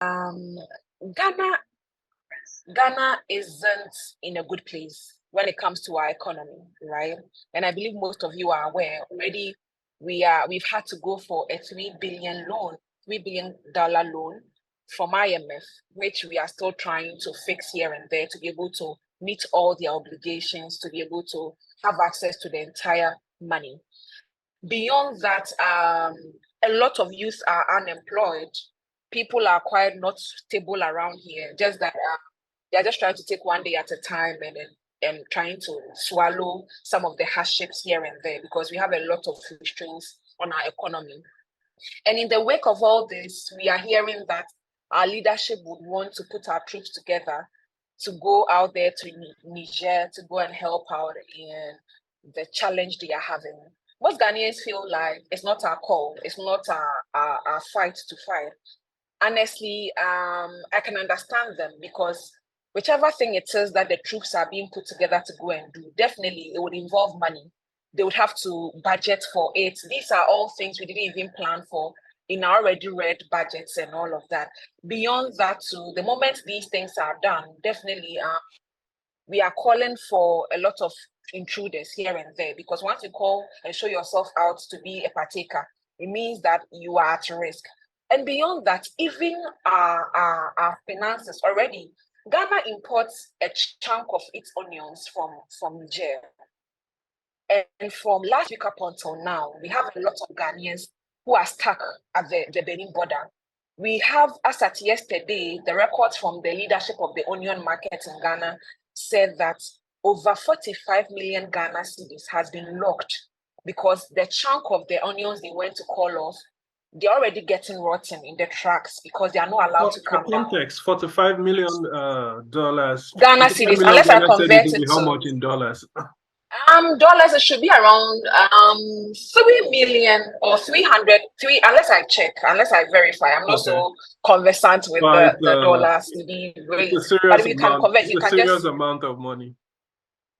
Ghana Ghana isn't in a good place when it comes to our economy, right? And I believe most of you are aware already. We've had to go for a $3 billion loan from IMF, which we are still trying to fix here and there to be able to meet all their obligations, to be able to have access to the entire money. Beyond that, a lot of youth are unemployed. People are quite not stable around here. Just that they're just trying to take one day at a time and trying to swallow some of the hardships here and there because we have a lot of restraints on our economy. And in the wake of all this, we are hearing that our leadership would want to put our troops together to go out there to Niger to go and help out in the challenge they are having. Most Ghanaians feel like it's not our call, it's not our fight to fight. Honestly, I can understand them because whichever thing it is that the troops are being put together to go and do, definitely it would involve money. They would have to budget for it. These are all things we didn't even plan for in our already read budgets and all of that. Beyond that, too, the moment these things are done, definitely we are calling for a lot of intruders here and there because once you call and show yourself out to be a partaker, it means that you are at risk. And beyond that, even our finances already, Ghana imports a chunk of its onions from Niger. And from last week up until now, we have a lot of Ghanaians who are stuck at the Benin border. We have, as at yesterday, the records from the leadership of the onion market in Ghana said that over 45 million Ghana cedis has been locked because the chunk of the onions they went to call off, they're already getting rotten in the trucks because they are not allowed to come down. Context, $45 million Ghana cedis, unless I convert it to how much in dollars? Dollars, it should be around 3 million or 300, unless I verify. I'm not so conversant with the dollar CD rate. But if you can convert, you can serious amount of money.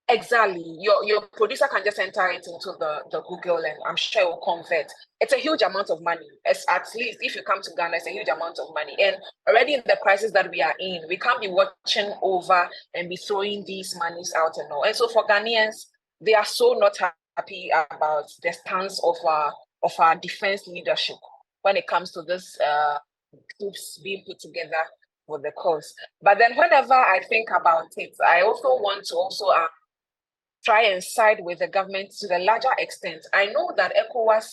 Exactly. Your producer can just enter it into the Google and I'm sure it will convert. It's a huge amount of money. It's at least if you come to Ghana, it's a huge amount of money. And already in the crisis that we are in, we can't be watching over and be throwing these monies out and all. And so for Ghanaians, they are so not happy about the stance of our defense leadership when it comes to this troops being put together for the cause. But then whenever I think about it, I also want to try and side with the government to the larger extent. I know that ECOWAS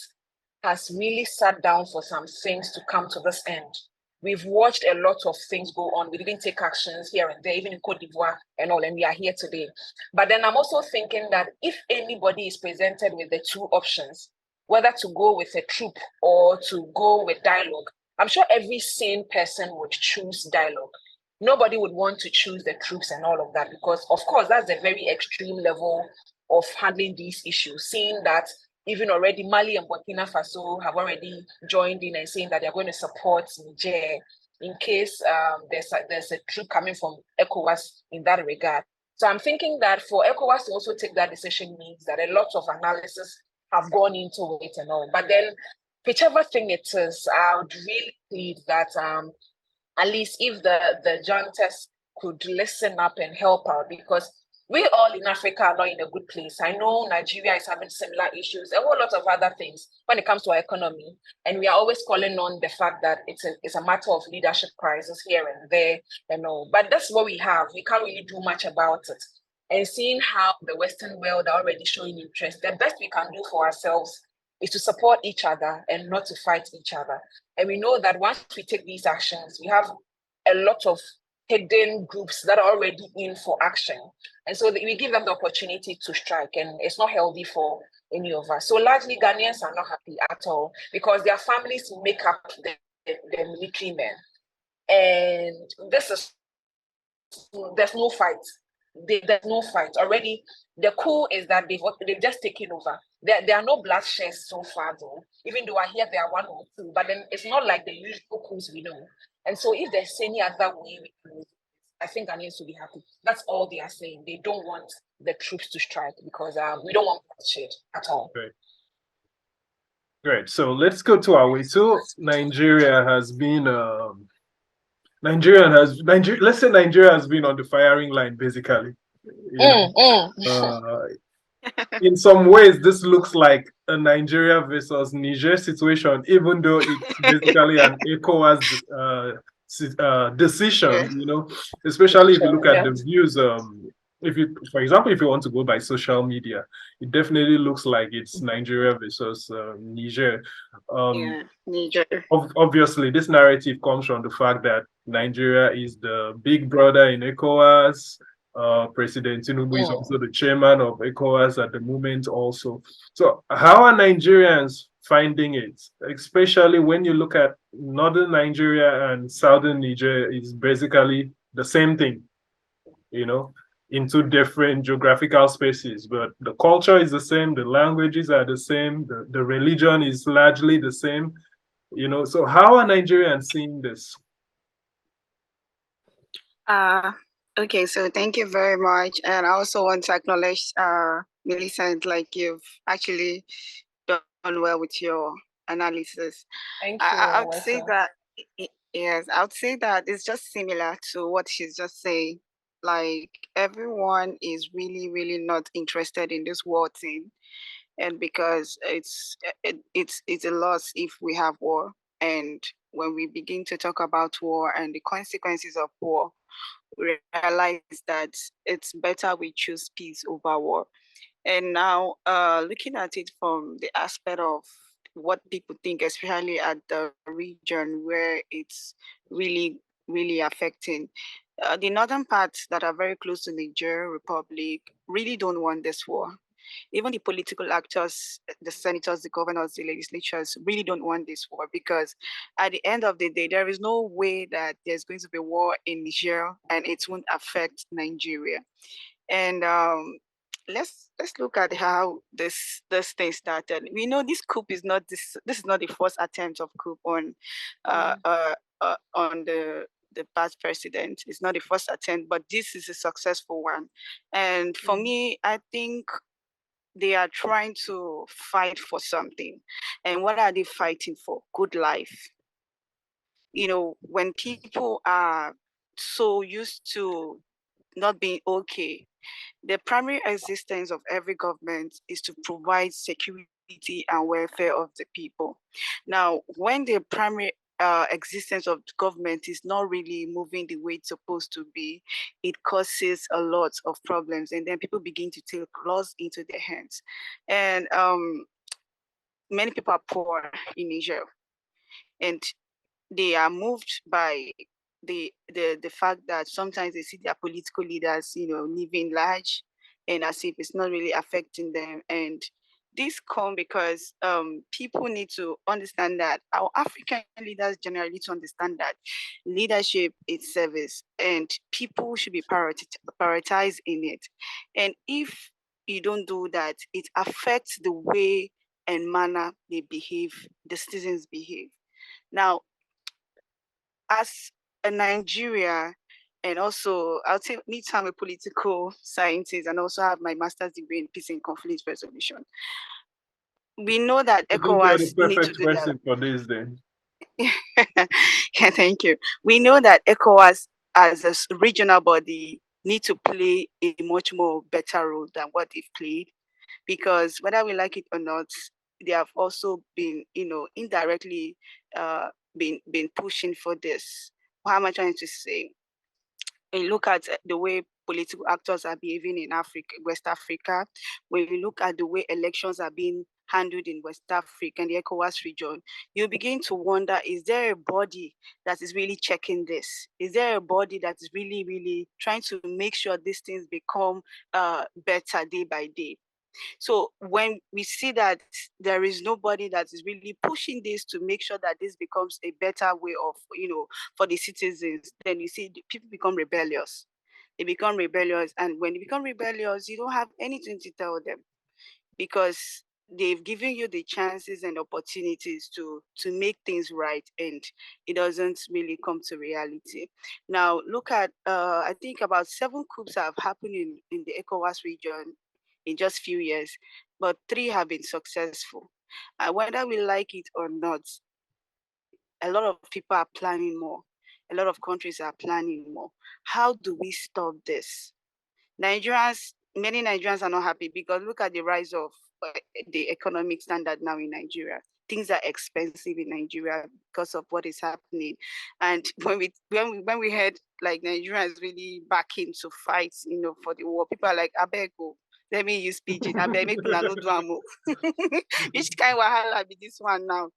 has really sat down for some things to come to this end. We've watched a lot of things go on. We didn't take actions here and there, even in Cote d'Ivoire and all, and we are here today. But then I'm also thinking that if anybody is presented with the two options, whether to go with a troop or to go with dialogue, I'm sure every sane person would choose dialogue. Nobody would want to choose the troops and all of that because, of course, that's a very extreme level of handling these issues, seeing that even already Mali and Burkina Faso have already joined in and saying that they're going to support Niger in case there's a troop coming from ECOWAS in that regard. So I'm thinking that for ECOWAS to also take that decision means that a lot of analysis have gone into it and all. But then whichever thing it is, I would really plead that at least if the juntas could listen up and help out, because we all in Africa are not in a good place. I know Nigeria is having similar issues, a whole lot of other things when it comes to our economy. And we are always calling on the fact that it's a matter of leadership crisis here and there, But that's what we have. We can't really do much about it. And seeing how the Western world are already showing interest, the best we can do for ourselves is to support each other and not to fight each other. And we know that once we take these actions, we have a lot of hidden groups that are already in for action. And so we give them the opportunity to strike, and it's not healthy for any of us. So largely Ghanaians are not happy at all because their families make up the military men. And there's no fight. There's no fight. Already, the coup is that they've just taken over. There are no bloodshed so far, though. Even though I hear there are one or two, but then it's not like the usual coups we know. And so if there's any other way we can use it, I think Ghanaians will be happy. That's all they are saying. They don't want the troops to strike because we don't want bloodshed at all. Great. So let's go to Awetu. Nigeria has been let's say Nigeria has been on the firing line, basically. In some ways, this looks like a Nigeria versus Niger situation, even though it's basically an ECOWAS decision, especially if you look at the views. If you, for example, if you want to go by social media, it definitely looks like it's Nigeria versus Niger. Niger. Obviously, this narrative comes from the fact that Nigeria is the big brother in ECOWAS. President Tinubu is also the chairman of ECOWAS at the moment also. So how are Nigerians finding it? Especially when you look at northern Nigeria and southern Niger is basically the same thing, in two different geographical spaces, but the culture is the same, the languages are the same, the religion is largely the same, so how are Nigerians seeing this? Okay, so thank you very much. And I also want to acknowledge Millicent, like you've actually done well with your analysis. Thank you. I would say that, yes, I would say that it's just similar to what she's just saying. Like everyone is really, really not interested in this war thing. And because it's a loss if we have war. And when we begin to talk about war and the consequences of war, we realize that it's better we choose peace over war. And now, looking at it from the aspect of what people think, especially at the region where it's really, really affecting, the northern parts that are very close to Niger Republic really don't want this war. Even the political actors, the senators, the governors, the legislatures really don't want this war, because at the end of the day, there is no way that there's going to be war in Niger and it won't affect Nigeria. And let's look at how this thing started. We know this coup is not this is not the first attempt of coup on the past president. It's not the first attempt, but this is a successful one. And for me, I think they are trying to fight for something. And what are they fighting for? Good life. When people are so used to not being okay, the primary existence of every government is to provide security and welfare of the people. Now, when the primary existence of the government is not really moving the way it's supposed to be, it causes a lot of problems, and then people begin to take laws into their hands. And many people are poor in Niger, and they are moved by the fact that sometimes they see their political leaders, living large, and as if it's not really affecting them. And this come because people need to understand that our African leaders generally need to understand that leadership is service, and people should be prioritized in it. And if you don't do that, it affects the way and manner they behave, the citizens behave. Now, as a Nigeria, and also I'll say me too, I'm a political scientist and also have my master's degree in peace and conflict resolution. We know that ECOWAS need to do that. For this then. Yeah, thank you. We know that ECOWAS as a regional body need to play a much more better role than what they've played, because whether we like it or not, they have also been, indirectly been pushing for this. What am I trying to say? When you look at the way political actors are behaving in Africa, West Africa, when you look at the way elections are being handled in West Africa and the ECOWAS region, you begin to wonder, is there a body that is really checking this? Is there a body that is really, really trying to make sure these things become better day by day? So when we see that there is nobody that is really pushing this to make sure that this becomes a better way of, for the citizens, then you see people become rebellious. They become rebellious. And when they become rebellious, you don't have anything to tell them, because they've given you the chances and opportunities to make things right, and it doesn't really come to reality. Now, look at, I think about 7 coups have happened in the ECOWAS region in just few years, but 3 have been successful. And whether we like it or not, a lot of people are planning more. A a lot of countries are planning more. How do we stop this? Many Nigerians are not happy because look at the rise of the economic standard now in Nigeria. Things are expensive in Nigeria because of what is happening. And when we heard like Nigeria is really backing to fight, for the war, people are like, "Abeg, let me use pidgin. Abeg, make una no do am." Which kind of wahala be this one now?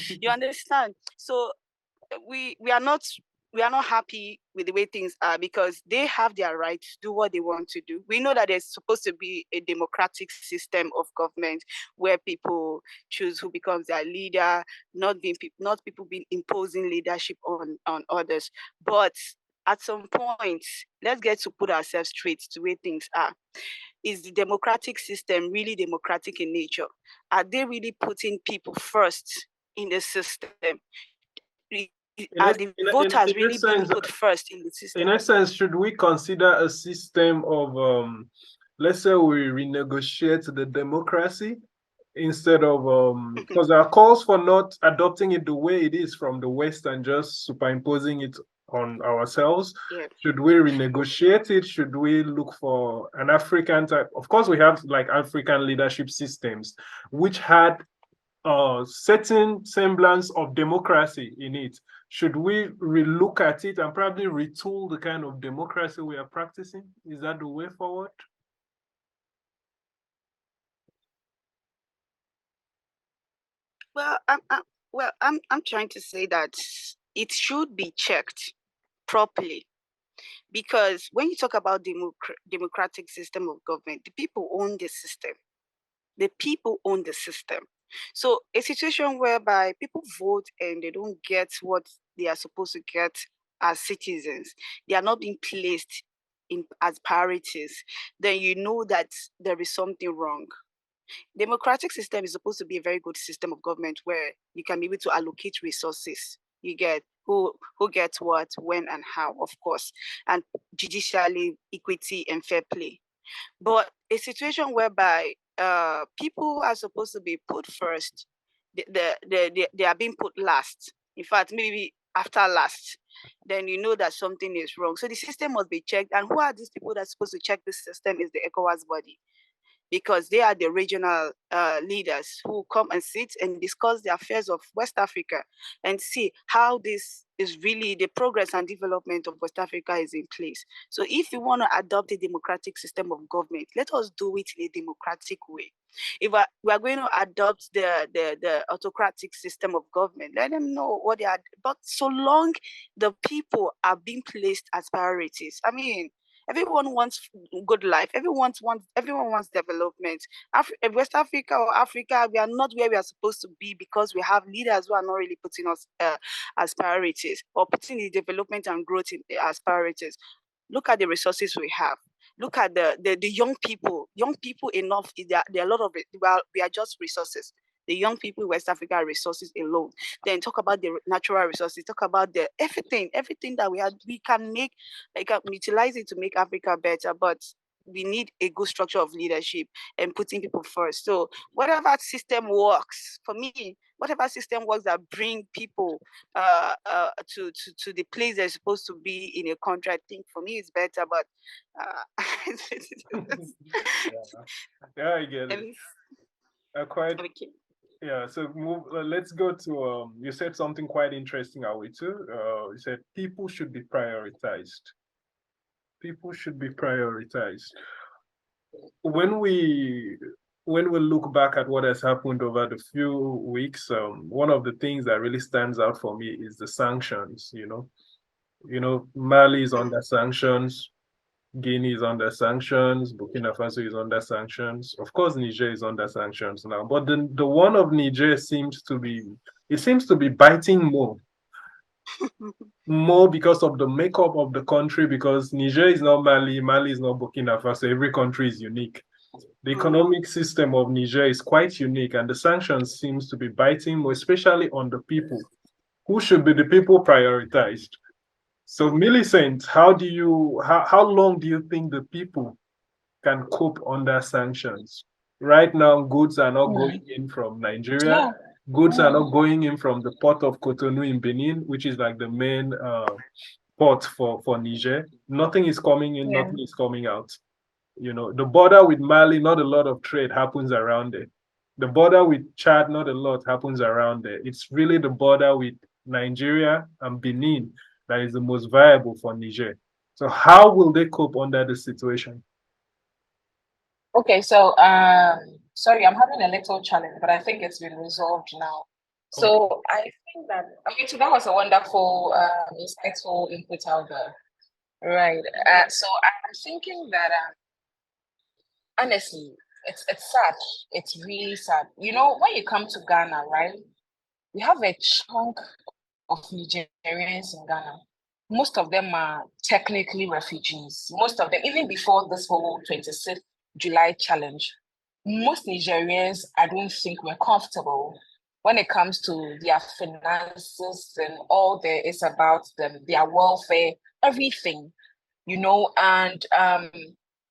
You understand? So we are not happy with the way things are because they have their right to do what they want to do. We know that there's supposed to be a democratic system of government where people choose who becomes their leader, not people being imposing leadership on others. But at some point, let's get to put ourselves straight to the way things are. Is the democratic system really democratic in nature? Are they really putting people first in the system? Are the voters really being put first in the system? In essence, should we consider a system of, let's say we renegotiate the democracy instead of, because there are calls for not adopting it the way it is from the West and just superimposing it on ourselves? Yeah. Should we renegotiate it? Should we look for an African type? Of course, we have like African leadership systems, which had certain semblance of democracy in it. Should we relook at it and probably retool the kind of democracy we are practicing? Is that the way forward? Well, I'm trying to say that it should be checked properly, because when you talk about democratic system of government, the people own the system. The people own the system. So a situation whereby people vote and they don't get what they are supposed to get as citizens, they are not being placed as priorities, then you know that there is something wrong. Democratic system is supposed to be a very good system of government where you can be able to allocate resources. You get who gets what, when, and how, of course, and judicially equity and fair play. But a situation whereby people are supposed to be put first, they are being put last. In fact, maybe after last, then you know that something is wrong. So the system must be checked. And who are these people that's supposed to check the system? Is the ECOWAS body, because they are the regional leaders who come and sit and discuss the affairs of West Africa and see how this is really the progress and development of West Africa is in place. So if you want to adopt a democratic system of government, let us do it in a democratic way. If we are going to adopt the autocratic system of government, let them know what they are. But so long the people are being placed as priorities, I mean, everyone wants good life. Everyone wants development. West Africa or Africa, we are not where we are supposed to be because we have leaders who are not really putting us as priorities or putting the development and growth as priorities. Look at the resources we have. Look at the young people. Young people enough. There are a lot of it. We are just resources. The young people in West Africa are resources alone. Then talk about the natural resources, talk about the everything that we can make, utilize it to make Africa better, but we need a good structure of leadership and putting people first. So whatever system works, for me, whatever system works that bring people to the place they're supposed to be in a country, I think for me it's better, but yeah, I get it. Quite. Okay. Yeah, so let's go to, you said something quite interesting, Awetu. You said people should be prioritized. People should be prioritized. When we look back at what has happened over the few weeks, one of the things that really stands out for me is the sanctions, Mali is under sanctions, Guinea is under sanctions, Burkina Faso is under sanctions. Of course, Niger is under sanctions now, but the one of Niger seems to be biting more because of the makeup of the country, because Niger is not Mali, Mali is not Burkina Faso. Every country is unique. The economic system of Niger is quite unique, and the sanctions seems to be biting more, especially on the people. Who should be the people prioritized? So Millicent, how long do you think the people can cope under sanctions? Right now, goods are not going in from Nigeria. Goods are not going in from the port of Cotonou in Benin, which is like the main port for Niger. Nothing is coming in, nothing is coming out. The border with Mali, not a lot of trade happens around it. The border with Chad, not a lot happens around there. It's really the border with Nigeria and Benin that is the most viable for Niger. So how will they cope under the situation? Okay, so sorry, I'm having a little challenge, but I think it's been resolved now. So I think that that was a wonderful, insightful input out there. Right. So I'm thinking that honestly, it's sad. It's really sad. When you come to Ghana, right? We have a chunk of Nigerians in Ghana. Most of them are technically refugees. Most of them, even before this whole 26th July challenge, most Nigerians, I don't think, were comfortable when it comes to their finances and all there is about them, their welfare, everything, and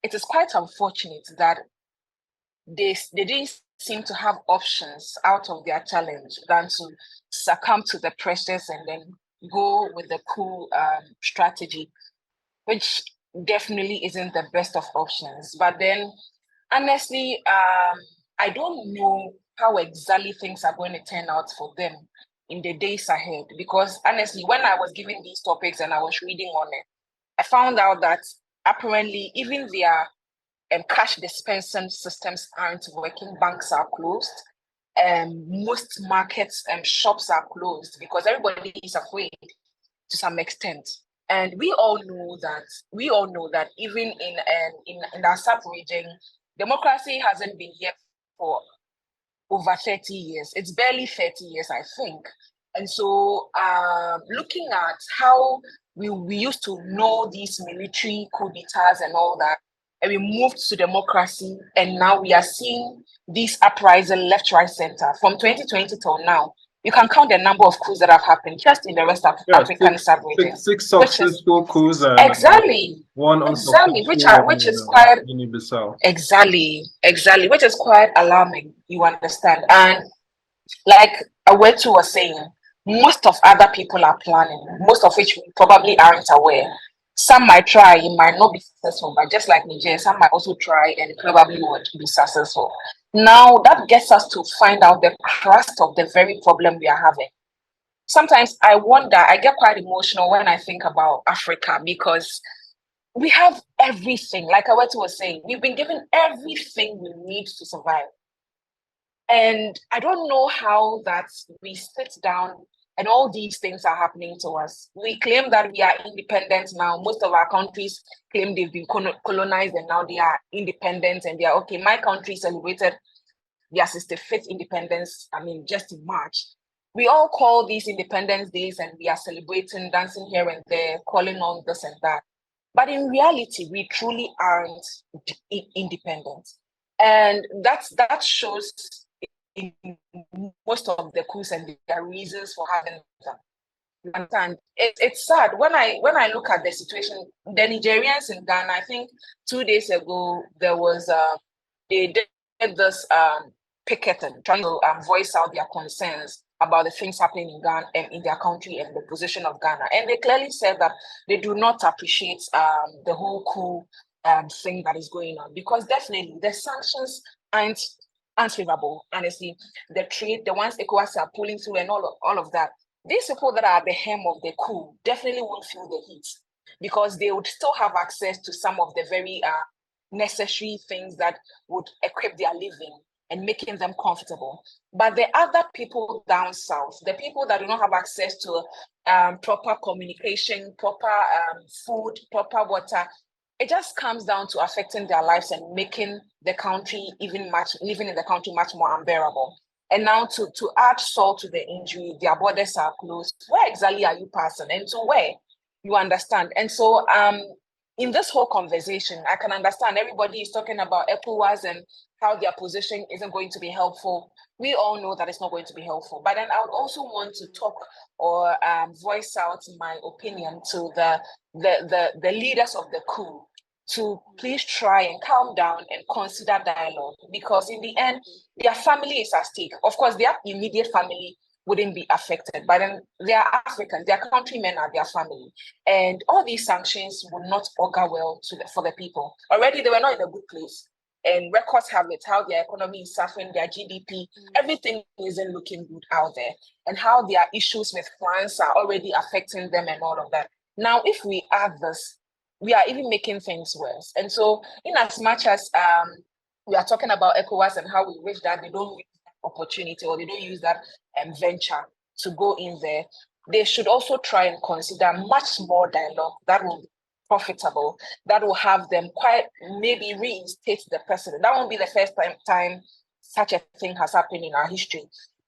it is quite unfortunate that they didn't seem to have options out of their challenge than to succumb to the pressures and then go with the coup strategy, which definitely isn't the best of options. But then, honestly, I don't know how exactly things are going to turn out for them in the days ahead. Because honestly, when I was given these topics and I was reading on it, I found out that apparently even their cash dispensing systems aren't working, banks are closed, most markets and shops are closed because everybody is afraid to some extent. And we all know that even in our sub-region, democracy hasn't been here for over 30 years. It's barely 30 years, I think. And so looking at how we used to know these military coup d'etats and all that, and we moved to democracy, and now we are seeing these uprising left, right, center. From 2020 till now, you can count the number of coups that have happened just in the West African sub-region. Six successful coups and exactly, one exactly, which is quite exactly, which is quite alarming. You understand? And like Awetu was saying, most of other people are planning, most of which we probably aren't aware. Some might try, it might not be successful, but just like Niger, some might also try and probably won't be successful. Now, that gets us to find out the crust of the very problem we are having. Sometimes I wonder, I get quite emotional when I think about Africa because we have everything. Like Awetu was saying, we've been given everything we need to survive. And I don't know how that we sit down and all these things are happening to us. We claim that we are independent now. Most of our countries claim they've been colonized and now they are independent and they are okay. My country celebrated their 65th independence, just in March. We all call these Independence Days and we are celebrating, dancing here and there, calling on this and that. But in reality, we truly aren't independent. And that shows in most of the coups and their reasons for having them. And it's sad when I look at the situation. The Nigerians in Ghana, I think 2 days ago there was they did this picketing, trying to voice out their concerns about the things happening in Ghana and in their country and the position of Ghana. And they clearly said that they do not appreciate the whole coup thing that is going on, because definitely the sanctions aren't unfavorable. Honestly, the trade, the ones ECOWAS are pulling through and all of that, these people that are at the hem of the coup definitely won't feel the heat because they would still have access to some of the very necessary things that would equip their living and making them comfortable. But the other people down south, the people that do not have access to proper communication, proper food, proper water, it just comes down to affecting their lives and making the country living in the country much more unbearable. And now to add salt to the injury, their borders are closed. Where exactly are you passing and to where? You understand? And so in this whole conversation, I can understand everybody is talking about ECOWAS and how their position isn't going to be helpful. We all know that it's not going to be helpful. But then I would also want to talk or voice out my opinion to the leaders of the coup, to please try and calm down and consider dialogue, because in the end, their family is at stake. Of course, their immediate family wouldn't be affected, but then they are Africans, their countrymen are their family. And all these sanctions would not augur well for the people. Already, they were not in a good place. And records have it, how their economy is suffering, their GDP, everything isn't looking good out there. And how their issues with France are already affecting them and all of that. Now, if we add this, we are even making things worse. And so, in as much as we are talking about ECOWAS and how we wish that they don't use that opportunity or they don't use that venture to go in there, they should also try and consider much more dialogue that will be profitable, that will have them quite maybe reinstate the president. That won't be the first time such a thing has happened in our history.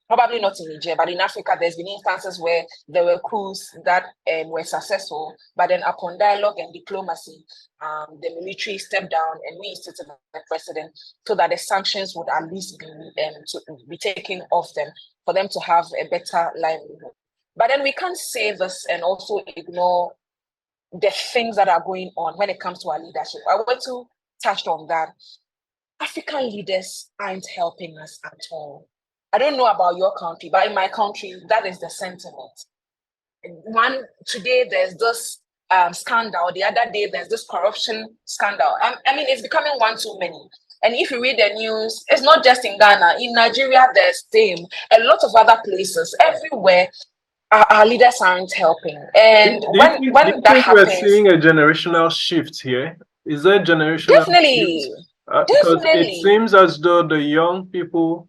Probably not in Niger, but in Africa, there's been instances where there were coups that were successful, but then upon dialogue and diplomacy, the military stepped down and reinstated the president so that the sanctions would at least be taken off them for them to have a better livelihood. But then we can't say this and also ignore the things that are going on when it comes to our leadership. I want to touch on that. African leaders aren't helping us at all. I don't know about your country, but in my country, that is the sentiment. Today there's this scandal. The other day there's this corruption scandal. I mean, it's becoming one too many. And if you read the news, it's not just in Ghana. In Nigeria, there's same. A lot of other places, everywhere, our leaders aren't helping. And when that happens, we're seeing a generational shift here. Is there a generational definitely shift? Because it seems as though the young people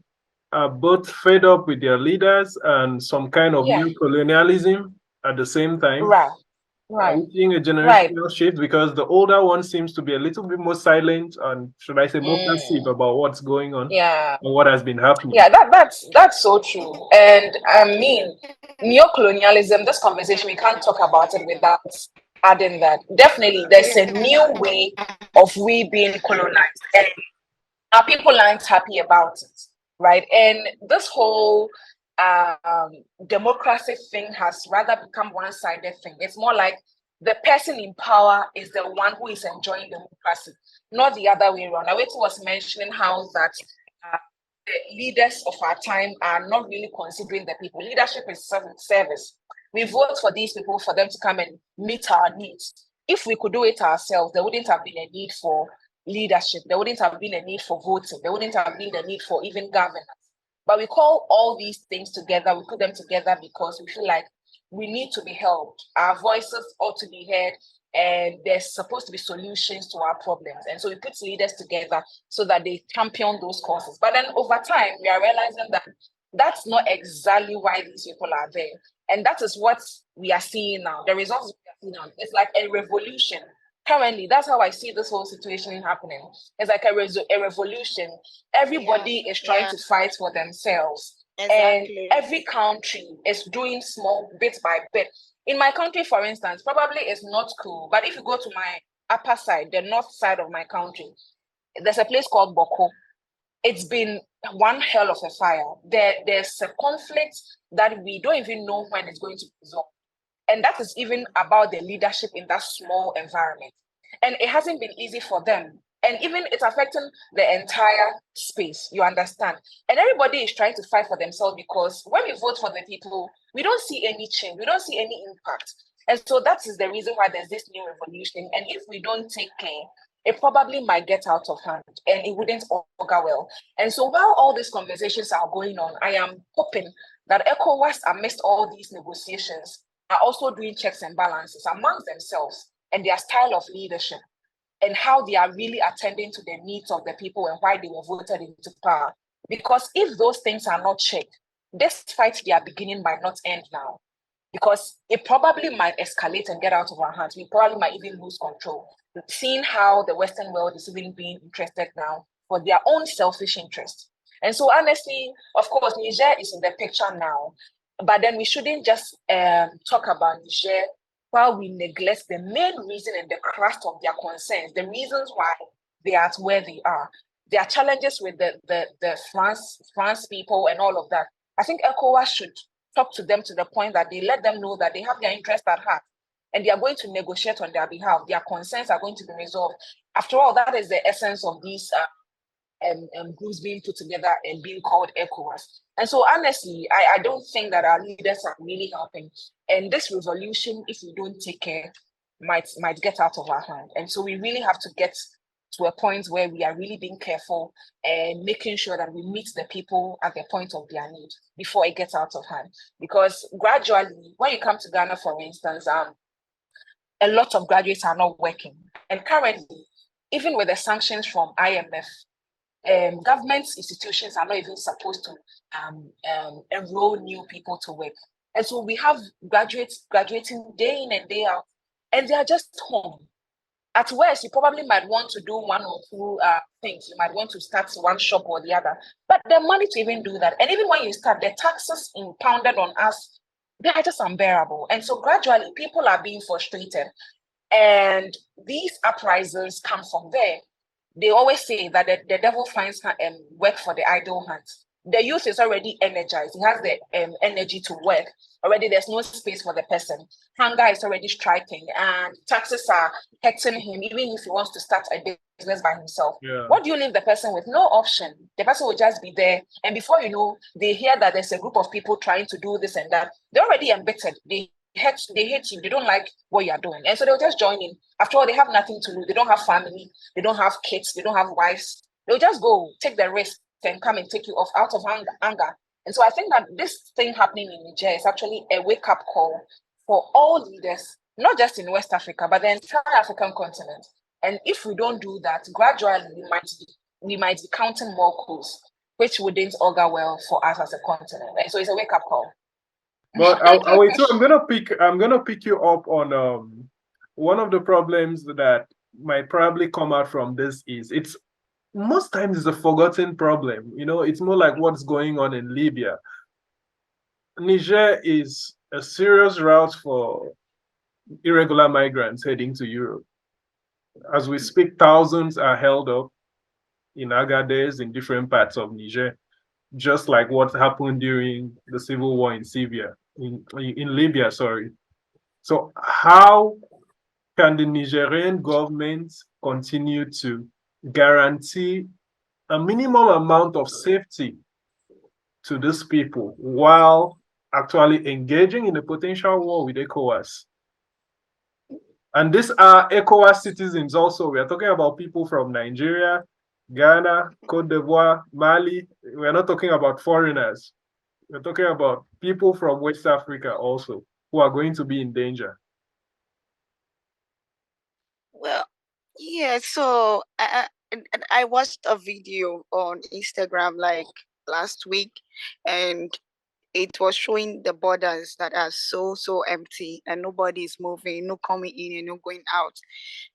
are both fed up with their leaders and some kind of new colonialism at the same time. Right. Are we seeing a generational shift? Because the older one seems to be a little bit more silent and, should I say, more passive about what's going on and what has been happening. Yeah, that's so true. And I mean, neo-colonialism, this conversation, we can't talk about it without adding that. Definitely, there's a new way of we being colonized. And our people aren't happy about it, right? And this whole democracy thing has rather become one-sided thing. It's more like the person in power is the one who is enjoying democracy, not the other way around. Awetu was mentioning how that the leaders of our time are not really considering the people. Leadership is service. We vote for these people for them to come and meet our needs. If we could do it ourselves, there wouldn't have been a need for leadership. There wouldn't have been a need for voting. There wouldn't have been a need for even governance. But we call all these things together, we put them together because we feel like we need to be helped. Our voices ought to be heard, and there's supposed to be solutions to our problems. And so we put leaders together so that they champion those causes. But then over time, we are realizing that that's not exactly why these people are there. And that is what we are seeing now. The results we are seeing now, it's like a revolution. Currently, that's how I see this whole situation happening. It's like a revolution. Everybody is trying to fight for themselves. Exactly. And every country is doing small bit by bit. In my country, for instance, probably it's not cool. But if you go to my upper side, the north side of my country, there's a place called Boko. It's been one hell of a fire. There's a conflict that we don't even know when it's going to resolve. And that is even about the leadership in that small environment. And it hasn't been easy for them. And even it's affecting the entire space, you understand? And everybody is trying to fight for themselves because when we vote for the people, we don't see any change. We don't see any impact. And so that is the reason why there's this new revolution. And if we don't take care, it probably might get out of hand and it wouldn't augur well. And so while all these conversations are going on, I am hoping that ECOWAS, amidst all these negotiations, are also doing checks and balances amongst themselves and their style of leadership and how they are really attending to the needs of the people and why they were voted into power. Because if those things are not checked, this fight they are beginning might not end now. Because it probably might escalate and get out of our hands. We probably might even lose control. Seeing how the Western world is even being interested now for their own selfish interest. And so honestly, of course, Niger is in the picture now. But then we shouldn't just talk about Niger while we neglect the main reason and the crust of their concerns, the reasons why they are where they are. There are challenges with the France people and all of that. I think ECOWAS should talk to them to the point that they let them know that they have their interest at heart and they are going to negotiate on their behalf. Their concerns are going to be resolved. after all, that is the essence of these groups being put together and being called ECOWAS. And so honestly, I don't think that our leaders are really helping. And this revolution, if we don't take care, might get out of our hand. And so we really have to get to a point where we are really being careful and making sure that we meet the people at the point of their need before it gets out of hand. Because gradually, when you come to Ghana, for instance, a lot of graduates are not working. And currently, even with the sanctions from IMF, government institutions are not even supposed to enroll new people to work. And so we have graduates graduating day in and day out, and they are just home. At worst, you probably might want to do one or two things. You might want to start one shop or the other, but the money to even do that, and even when you start, the taxes impounded on us, they are just unbearable. And so gradually, people are being frustrated, and these uprisings come from there. They always say that the devil finds work for the idle hands. The youth is already energized. He has the energy to work. Already there's no space for the person. Hunger is already striking, and taxes are hurting him, even if he wants to start a business by himself. Yeah. What do you leave the person with? No option. The person will just be there. And before you know, they hear that there's a group of people trying to do this and that. They're already embittered. They hate you. They don't like what you're doing. And so they'll just join in. After all, they have nothing to lose. They don't have family. They don't have kids. They don't have wives. They'll just go take the risk and come and take you off out of anger. And so I think that this thing happening in Niger is actually a wake-up call for all leaders, not just in West Africa, but the entire African continent. And if we don't do that, gradually we might be counting more coups, which wouldn't augur well for us as a continent. And so it's a wake-up call. But I'm gonna pick you up on one of the problems that might probably come out from this is it's most times it's a forgotten problem. You know, it's more like what's going on in Libya. Niger is a serious route for irregular migrants heading to Europe. As we speak, thousands are held up in Agadez in different parts of Niger, just like what happened during the civil war in Libya, sorry. So how can the Nigerian government continue to guarantee a minimum amount of safety to these people while actually engaging in a potential war with ECOWAS? And these are ECOWAS citizens also. We are talking about people from Nigeria, Ghana, Cote d'Ivoire, Mali. We're not talking about foreigners. We're talking about people from West Africa also who are going to be in danger. Well, yeah, so I watched a video on Instagram like last week, and it was showing the borders that are so empty and nobody is moving, no coming in and no going out.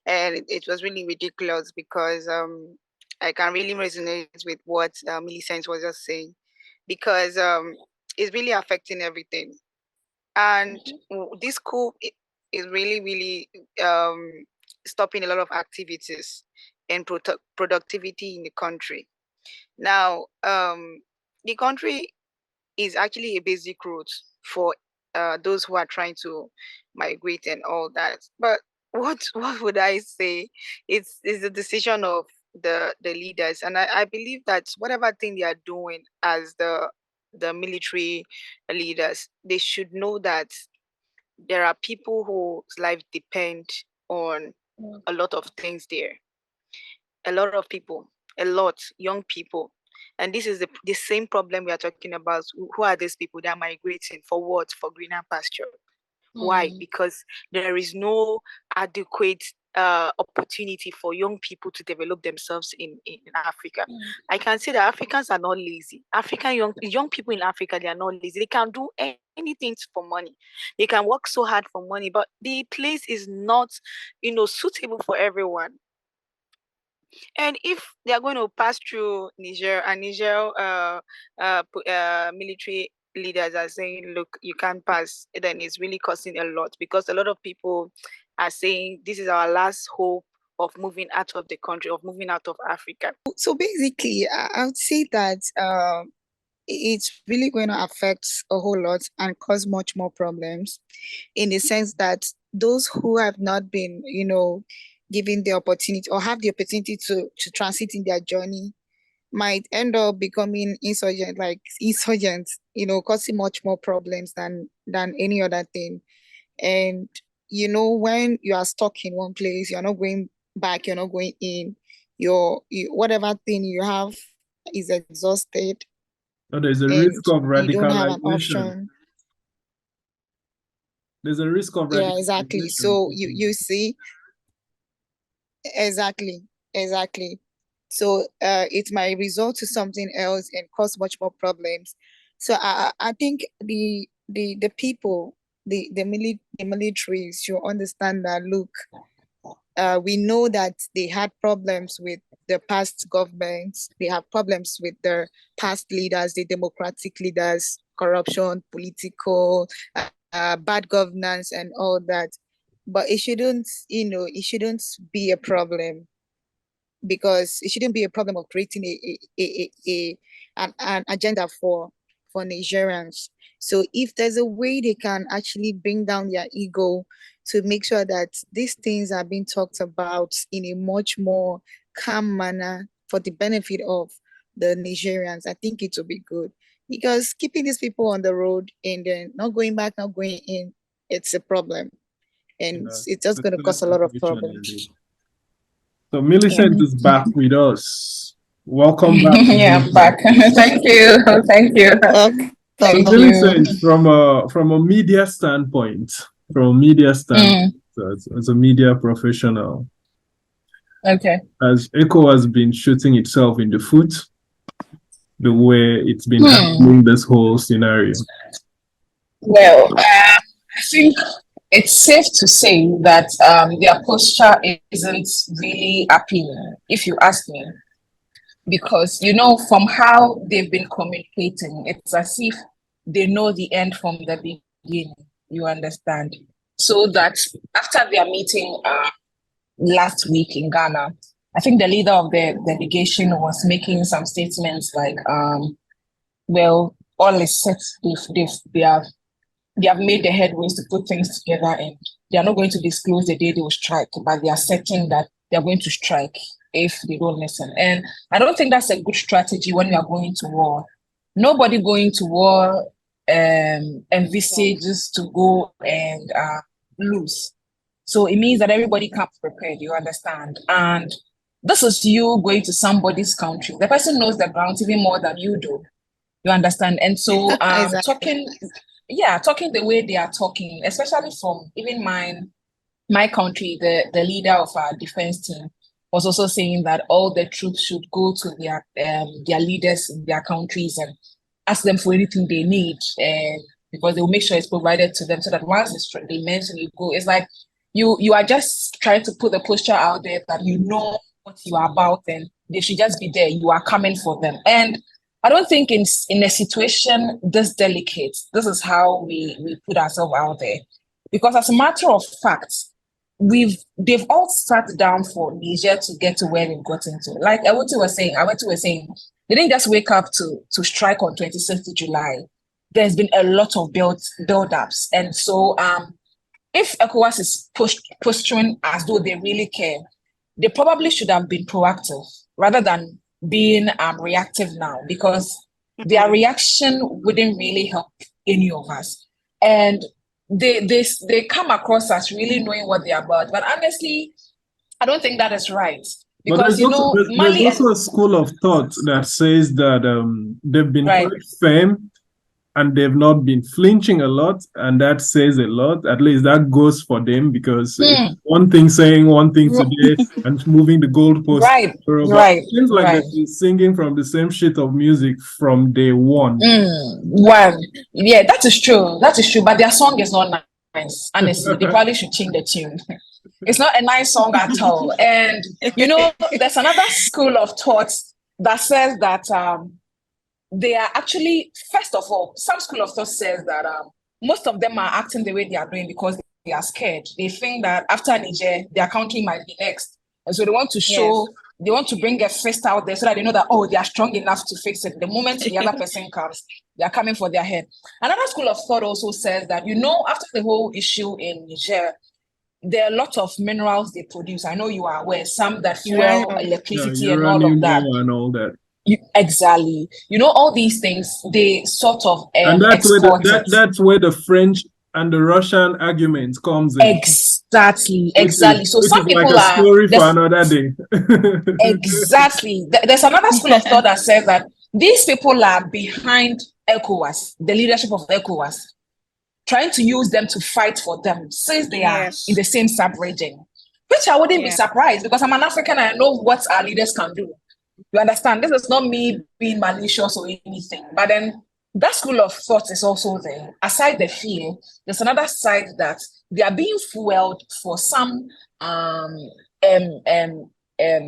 And it was really ridiculous because I can really resonate with what Millicent was just saying, because it's really affecting everything. And this coup is really stopping a lot of activities and productivity in the country. Now, the country is actually a basic route for those who are trying to migrate and all that. But what would I say? It's a decision of the leaders, and I believe that whatever thing they are doing as the military leaders, they should know that there are people whose life depend on a lot of things there. A lot of people, young people. And this is the same problem we are talking about. Who are these people that are migrating for what? For greener pasture. Why? Because there is no adequate opportunity for young people to develop themselves in Africa. I can say that Africans are not lazy. African young people in Africa, they are not lazy. They can do anything for money. They can work so hard for money, but the place is not, suitable for everyone. And if they are going to pass through Niger, and Niger military leaders are saying, look, you can't pass, then it's really costing a lot, because a lot of people are saying this is our last hope of moving out of the country, of moving out of Africa. So basically, I would say that it's really going to affect a whole lot and cause much more problems, in the sense that those who have not been, given the opportunity or have the opportunity to transit in their journey might end up becoming insurgents, causing much more problems than any other thing. And when you are stuck in one place, you're not going back, you're not going in, whatever thing you have is exhausted. So there's a risk of radicalization. You don't have an option. There's a risk of radicalization. Yeah, exactly. So you see, exactly. So it might result to something else and cause much more problems. So I think the people, the militaries should understand that, look, we know that they had problems with the past governments. They have problems with their past leaders, the democratic leaders, corruption, political, bad governance and all that. But it shouldn't be a problem, because it shouldn't be a problem of creating an agenda for Nigerians. So if there's a way they can actually bring down their ego to make sure that these things are being talked about in a much more calm manner for the benefit of the Nigerians, I think it will be good. Because keeping these people on the road and then not going back, not going in, it's a problem. And it's just going to cause a lot of problems. So Millicent is back with us. Welcome back. Yeah, I'm back. Thank you. Thank you. So Millicent, from a media standpoint, as a media professional, okay, has ECOWAS been shooting itself in the foot the way it's been handling this whole scenario? Well, I think it's safe to say that their posture isn't really appealing, if you ask me, because from how they've been communicating, it's as if they know the end from the beginning. You understand? So that after their meeting last week in Ghana, I think the leader of the delegation was making some statements like, well, all is set. They have made the headways to put things together, and they are not going to disclose the day they will strike, but they are certain that they are going to strike if they don't listen. And I don't think that's a good strategy when you are going to war. Nobody going to war envisages to go and lose. So it means that everybody comes prepared, you understand? And this is you going to somebody's country. The person knows the ground even more than you do. You understand? And so Exactly. talking the way they are talking, especially from even my country, the leader of our defense team was also saying that all the troops should go to their leaders in their countries and ask them for anything they need, because they will make sure it's provided to them, so that once they mention you go, it's like you are just trying to put the posture out there that you know what you are about and they should just be there. You are coming for them. And I don't think in a situation this delicate, this is how we put ourselves out there. Because as a matter of fact, they've all sat down for Niger to get to where they've gotten to. Like Awetu was saying, they didn't just wake up to strike on 26th of July. There's been a lot of build-ups. And so if ECOWAS is posturing as though they really care, they probably should have been proactive rather than being reactive now, because their reaction wouldn't really help any of us. And they come across as really knowing what they're about. But honestly, I don't think that is right. Because, there's also a school of thought that says that they've been quite firm and they've not been flinching a lot, and that says a lot. At least that goes for them, because one thing saying one thing today and moving the goalpost. Right. Seems like they've been singing from the same sheet of music from day one. Yeah, that is true. But their song is not nice. Honestly, they probably should change the tune. It's not a nice song at all. And there's another school of thought that says that they are actually, first of all, some school of thought says that most of them are acting the way they are doing because they are scared. They think that after Niger, their country might be next. And so they want to show, they want to bring a fist out there so that they know that, they are strong enough to fix it. The moment the other person comes, they are coming for their head. Another school of thought also says that, after the whole issue in Niger, there are a lot of minerals they produce. I know you are aware, some that fuel Uranium. electricity Yeah, and all uranium of that. and all that. Exactly. You know, all these things, they sort of And that's export where it. that's where the French and the Russian argument comes in. Exactly. Which So is some like people a are story for another day. exactly. There's another school of thought that says that these people are behind ECOWAS, the leadership of ECOWAS, trying to use them to fight for them since they are in the same sub-region. Which I wouldn't be surprised, because I'm an African and I know what our leaders can do. You understand? This is not me being malicious or anything. But then that school of thought is also there. Aside the fear, there's another side that they are being fueled for some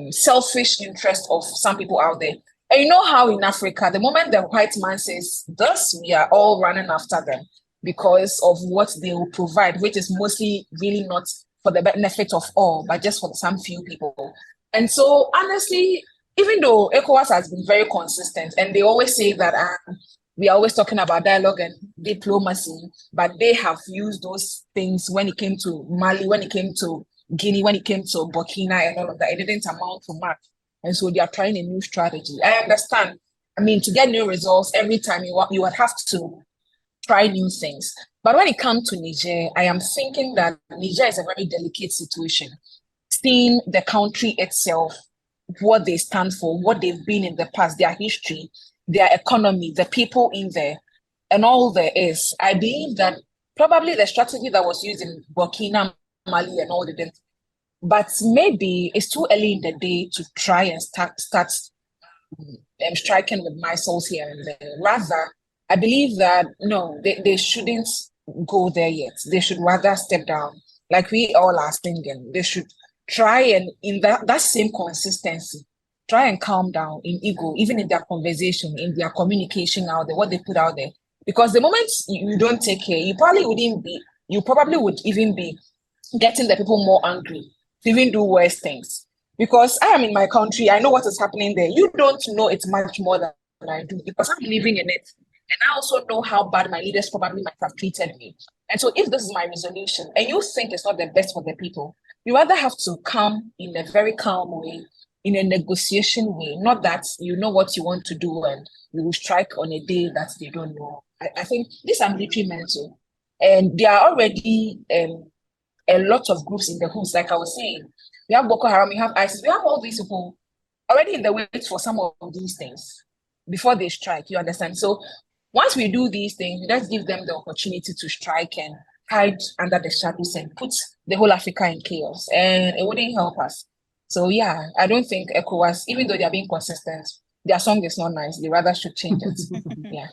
selfish interest of some people out there. And you know how in Africa, the moment the white man says this, we are all running after them because of what they will provide, which is mostly really not for the benefit of all, but just for some few people. And so honestly, even though ECOWAS has been very consistent, and they always say that we are always talking about dialogue and diplomacy, but they have used those things when it came to Mali, when it came to Guinea, when it came to Burkina and all of that, it didn't amount to much. And so they are trying a new strategy. I understand. I mean, to get new results, every time you would have to try new things. But when it comes to Niger, I am thinking that Niger is a very delicate situation. Seeing the country itself, what they stand for, what they've been in the past, their history, their economy, the people in there, and all there is. I believe that probably the strategy that was used in Burkina, Mali, and all didn't. But maybe it's too early in the day to try and start striking with missiles here and there. Rather, I believe that no, they shouldn't go there yet. They should rather step down, like we all are thinking. They should try and in that same consistency, try and calm down in ego, even in their conversation, in their communication out there, what they put out there. Because the moment you don't take care, you probably would even be getting the people more angry to even do worse things. Because I am in my country, I know what is happening there. You don't know it much more than I do because I'm living in it. And I also know how bad my leaders probably might have treated me. And so if this is my resolution and you think it's not the best for the people, you rather have to come in a very calm way, in a negotiation way, not that you know what you want to do and you will strike on a day that they don't know. I think these are military men too. And there are already a lot of groups in the hoods, like I was saying. We have Boko Haram, we have ISIS, we have all these people already in the wait for some of these things before they strike, you understand? So once we do these things, let's give them the opportunity to strike and hide under the shadows and put the whole Africa in chaos. And it wouldn't help us. So yeah, I don't think ECOWAS, even though they are being consistent, their song is not nice. They rather should change it. Yeah.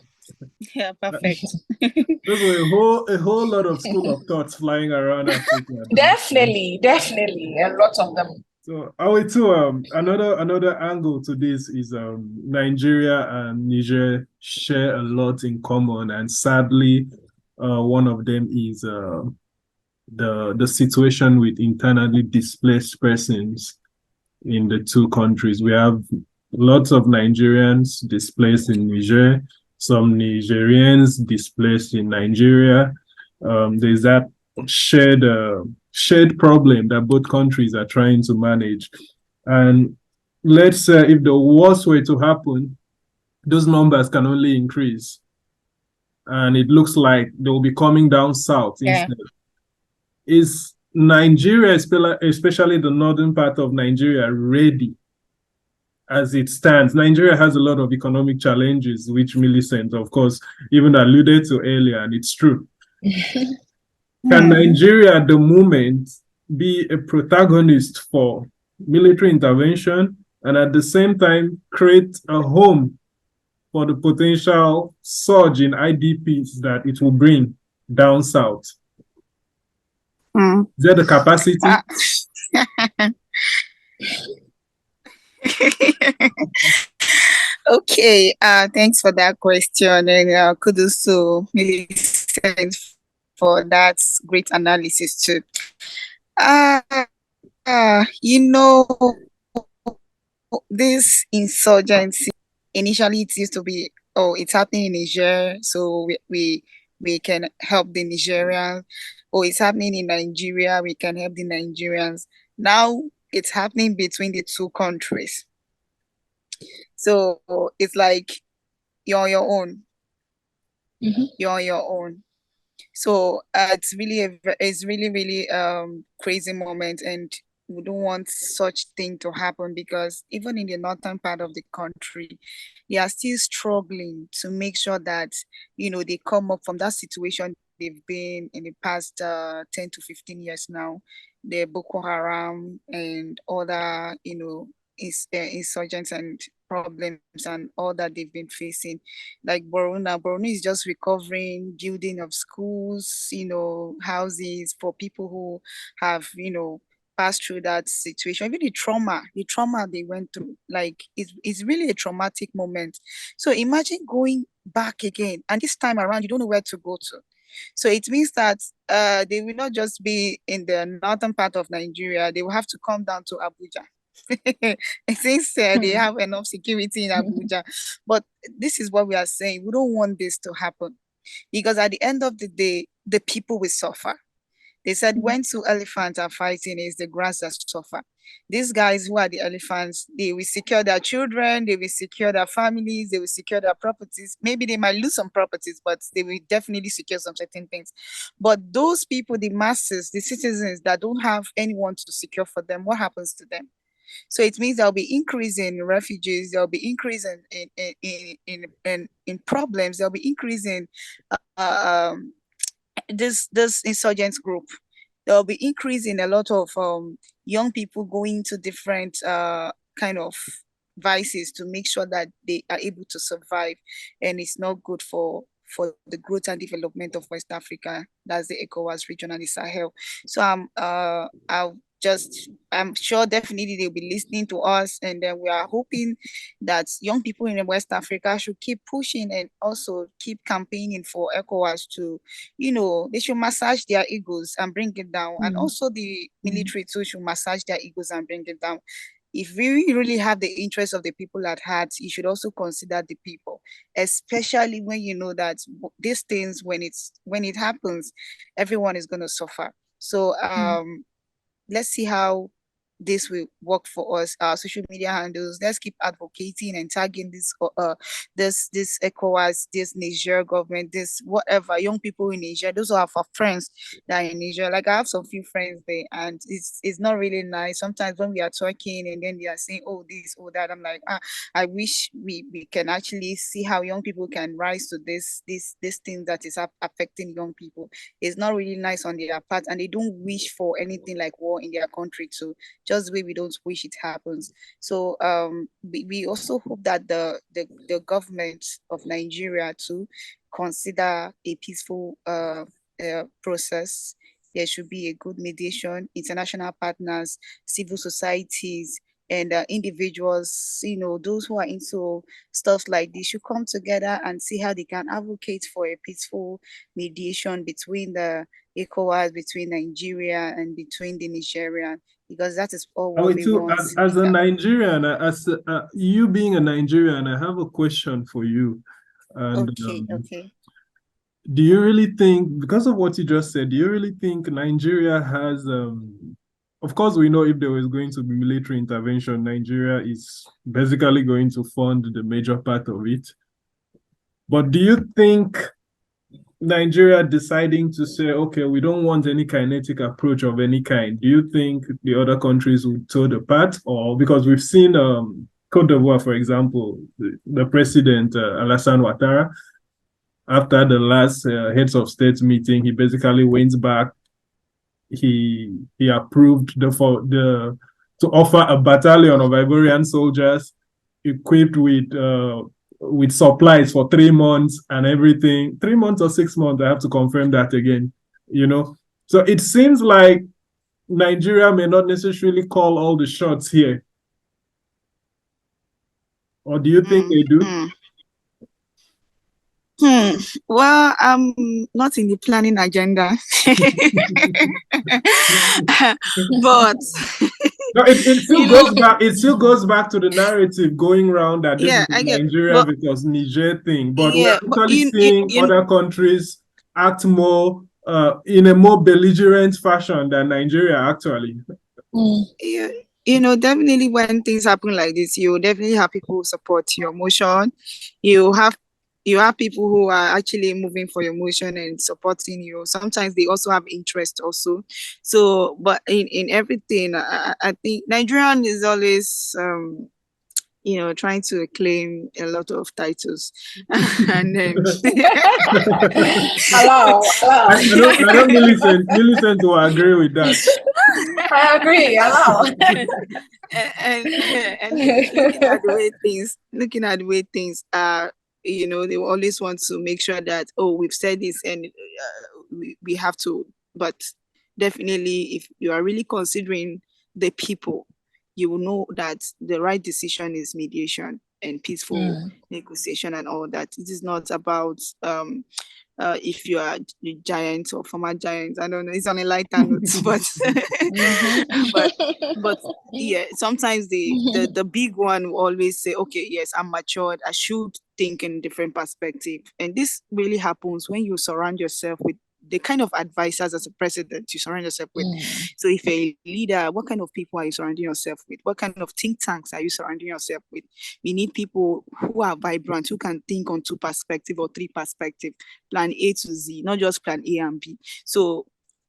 Yeah, perfect. There's a whole lot of school of thoughts flying around Africa. Definitely, a lot of them. So Awetu, another angle to this is Nigeria and Niger share a lot in common, and sadly, one of them is the situation with internally displaced persons in the two countries. We have lots of Nigerians displaced in Niger, some Nigerians displaced in Nigeria. There's that shared problem that both countries are trying to manage. And let's say if the worst were to happen, those numbers can only increase. And it looks like they'll be coming down south instead. Is Nigeria, especially the northern part of Nigeria, ready as it stands? Nigeria has a lot of economic challenges, which Millicent, of course, even alluded to earlier, and it's true. Can Nigeria at the moment be a protagonist for military intervention and at the same time create a home for the potential surge in IDPs that it will bring down south? Is there the capacity? Okay, thanks for that question, and kudos to Millicent for that great analysis too. This insurgency, initially it used to be, it's happening in Niger, so we can help the Nigerians. oh, it's happening in Nigeria, we can help the Nigerians. Now it's happening between the two countries. So it's like you're on your own. You're on your own. So it's really crazy moment, and we don't want such thing to happen, because even in the northern part of the country, they are still struggling to make sure that they come up from that situation they've been in the past 10 to 15 years now. The Boko Haram and other insurgents and problems and all that they've been facing. Like Borno is just recovering, building of schools, houses for people who have, passed through that situation. Even the trauma they went through, like it's really a traumatic moment. So imagine going back again, and this time around you don't know where to go to. So it means that they will not just be in the northern part of Nigeria, they will have to come down to Abuja. Since they have enough security in Abuja. But this is what we are saying. We don't want this to happen, because at the end of the day, the people will suffer. They said when two elephants are fighting, it's the grass that suffer. These guys who are the elephants, they will secure their children, they will secure their families, they will secure their properties. Maybe they might lose some properties, but they will definitely secure some certain things. But those people, the masses, the citizens that don't have anyone to secure for them, what happens to them? So it means there'll be increase in refugees, there'll be increase in problems, there'll be increase in this insurgents group. There'll be increase in a lot of young people going to different kind of vices to make sure that they are able to survive, and it's not good for the growth and development of West Africa. That's the ECOWAS region and the Sahel. So I'm sure definitely they'll be listening to us, and then we are hoping that young people in West Africa should keep pushing and also keep campaigning for ECOWAS to, they should massage their egos and bring it down. And also the military too should massage their egos and bring it down. If we really have the interest of the people at heart, you should also consider the people, especially when you know that these things, when it happens, everyone is going to suffer. So let's see how this will work for us. Our social media handles, let's keep advocating and tagging this ECOWAS, this Niger government, this whatever, young people in Niger. Those are our friends that are in Niger. Like I have some few friends there, and it's not really nice. Sometimes when we are talking and then they are saying, oh, this, oh, that, I'm like, I wish we can actually see how young people can rise to this thing that is affecting young people. It's not really nice on their part, and they don't wish for anything like war in their country too. Just the way we don't wish it happens. So we also hope that the government of Nigeria to consider a peaceful process. There should be a good mediation, international partners, civil societies, and individuals, those who are into stuff like this should come together and see how they can advocate for a peaceful mediation between the ECOWAS, between Nigeria and between the Nigerian, because that is all what we want. As a Nigerian, you being a Nigerian, I have a question for you. And, okay. Do you really think, because of what you just said, do you really think Nigeria has, of course, we know if there was going to be military intervention, Nigeria is basically going to fund the major part of it. But do you think Nigeria deciding to say, okay, we don't want any kinetic approach of any kind, do you think the other countries would toe the part? Or because we've seen Cote d'Ivoire, for example, the president, Alassane Ouattara, after the last heads of state meeting, he basically went back. He approved to offer a battalion of Ivorian soldiers equipped with supplies for 3 months and everything. 3 months or 6 months, I have to confirm that again, So it seems like Nigeria may not necessarily call all the shots here. Or do you think they do? Well, I'm not in the planning agenda. But no, it still goes back. It still goes back to the narrative going around that this is Nigeria because Niger thing. But we're actually seeing other countries act more in a more belligerent fashion than Nigeria, actually. Yeah, definitely when things happen like this, you definitely have people who support your motion. You have people who are actually moving for your motion and supporting you. Sometimes they also have interest also. So, but in everything, I think Nigerian is always trying to claim a lot of titles. And then allow. I don't Millicent will agree with that. I agree. Allow. and looking at the way things are, they will always want to make sure that, we've said this and we have to. But definitely, if you are really considering the people, you will know that the right decision is mediation and peaceful negotiation and all that. It is not about if you are a giant or former giant. I don't know, it's on a lighter note, but but yeah, sometimes the big one will always say, okay, yes, I'm matured, I should think in different perspective. And this really happens when you surround yourself with the kind of advisors as a president you surround yourself with. So if you're a leader, what kind of people are you surrounding yourself with? What kind of think tanks are you surrounding yourself with? We need people who are vibrant, who can think on 2 perspectives or 3 perspectives, plan A to Z, not just plan A and B. So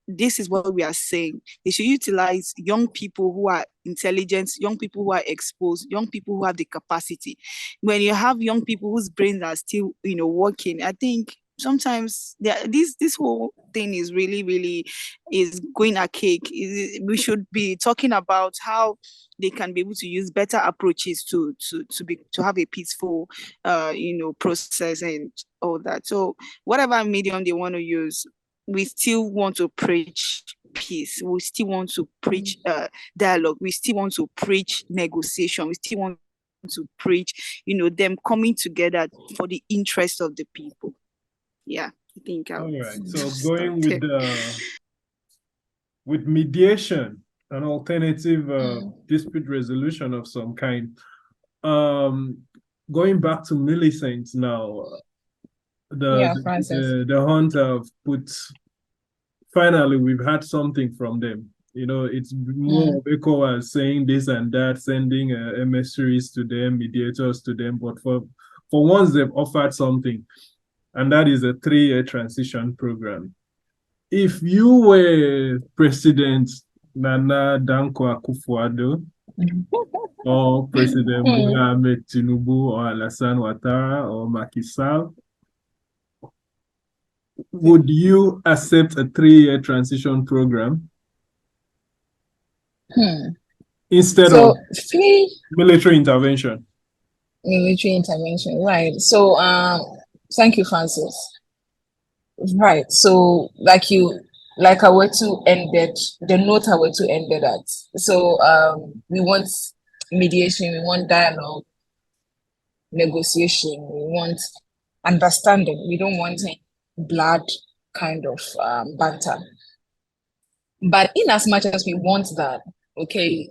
this is what we are saying. They should utilize young people who are intelligent, young people who are exposed, young people who have the capacity. When you have young people whose brains are still, working, I think sometimes this whole thing is really is going archaic. We should be talking about how they can be able to use better approaches to have a peaceful process and all that. So whatever medium they want to use, we still want to preach peace. We still want to preach dialogue. We still want to preach negotiation. We still want to preach them coming together for the interest of the people. Yeah, I think all right. So going with mediation, an alternative dispute resolution of some kind. Going back to Millicent now, the hunt have put. Finally, we've had something from them. It's more of ECOWAS saying this and that, sending emissaries to them, mediators to them. But for once, they've offered something. And that is a 3-year transition program. If you were President Nana Dankwa Akufo-Addo, or President Bola Ahmed Tinubu, or Alassane Ouattara, or Macky Sall, would you accept a 3-year transition program instead of military intervention? Military intervention, right? So, thank you, Francis. Right. So, like Awetu ended, the note Awetu ended at. So, we want mediation, we want dialogue, negotiation, we want understanding. We don't want blood kind of banter. But in as much as we want that, okay,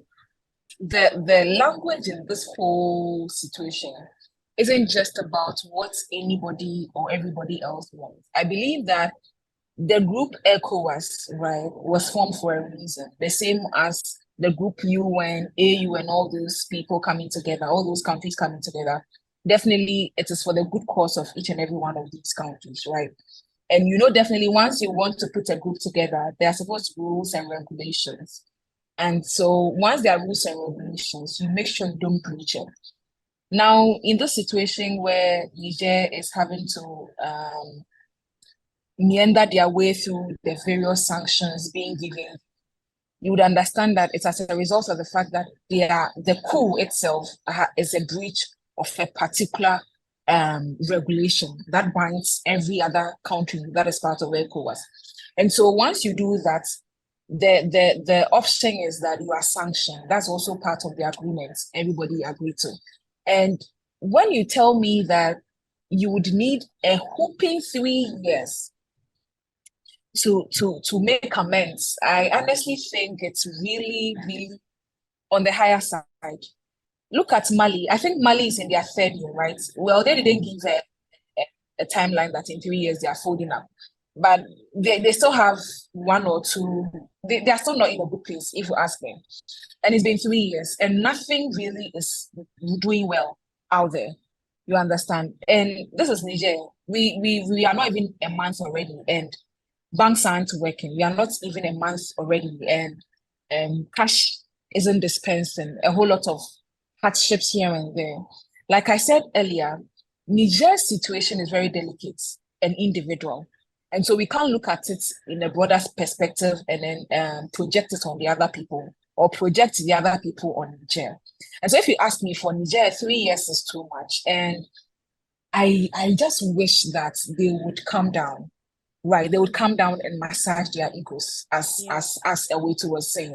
the language in this whole situation isn't just about what anybody or everybody else wants. I believe that the group ECOWAS, right, was formed for a reason. The same as the group UN, AU, and all those people coming together, all those countries coming together. Definitely, it is for the good cause of each and every one of these countries, right? And definitely once you want to put a group together, there are supposed to be rules and regulations. And so once there are rules and regulations, you make sure you don't breach it. Now, in this situation where Niger is having to meander their way through the various sanctions being given, you would understand that it's as a result of the fact that the coup itself is a breach of a particular regulation that binds every other country that is part of ECOWAS. And so once you do that, the option is that you are sanctioned. That's also part of the agreement everybody agreed to. And when you tell me that you would need a whopping 3 years to make amends, I honestly think it's really, really on the higher side. Look at Mali. I think Mali is in their 3rd year, right? Well, they didn't give a timeline that in 3 years they are folding up. but they still have one or two. They are still not in a good place, if you ask me. And it's been 3 years, and nothing really is doing well out there. You understand? And this is Niger. We are not even a month already, and banks aren't working. We are not even a month already, and cash isn't dispensing. A whole lot of hardships here and there. Like I said earlier, Niger's situation is very delicate and individual. And so we can't look at it in a broader perspective and then project it on the other people or project the other people on Niger. And so if you ask me, for Niger, 3 years is too much. And I just wish that they would calm down, right? They would calm down and massage their egos, as Awetu was saying.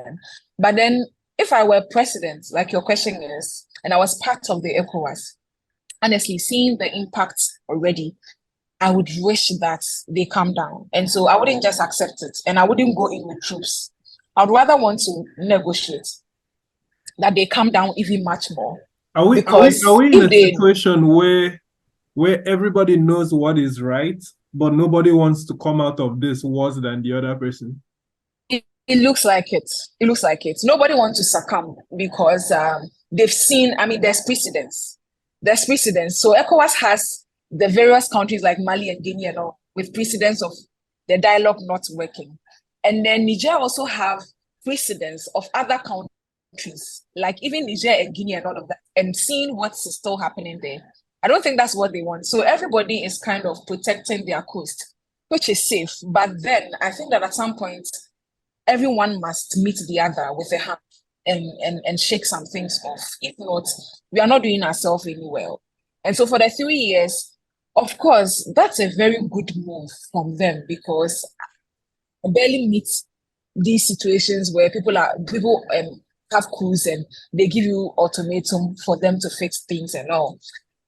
But then if I were president, like your question is, and I was part of the ECOWAS, honestly, seeing the impact already, I would wish that they calm down. And so I wouldn't just accept it, and I wouldn't go in with troops. I'd rather want to negotiate, that they calm down even much more. Are we in a situation where everybody knows what is right, but nobody wants to come out of this worse than the other person? It looks like it. It looks like it. Nobody wants to succumb because they've seen, I mean, there's precedence. There's precedence. So ECOWAS has the various countries like Mali and Guinea and all, with precedence of the dialogue not working. And then Niger also have precedence of other countries, like even Niger and Guinea and all of that, and seeing what's still happening there. I don't think that's what they want. So everybody is kind of protecting their coast, which is safe. But then I think that at some point, everyone must meet the other with a hand and shake some things off. If not, we are not doing ourselves any well. And so for the 3 years, of course, that's a very good move from them, because I barely meet these situations where people have coups and they give you ultimatum for them to fix things and all.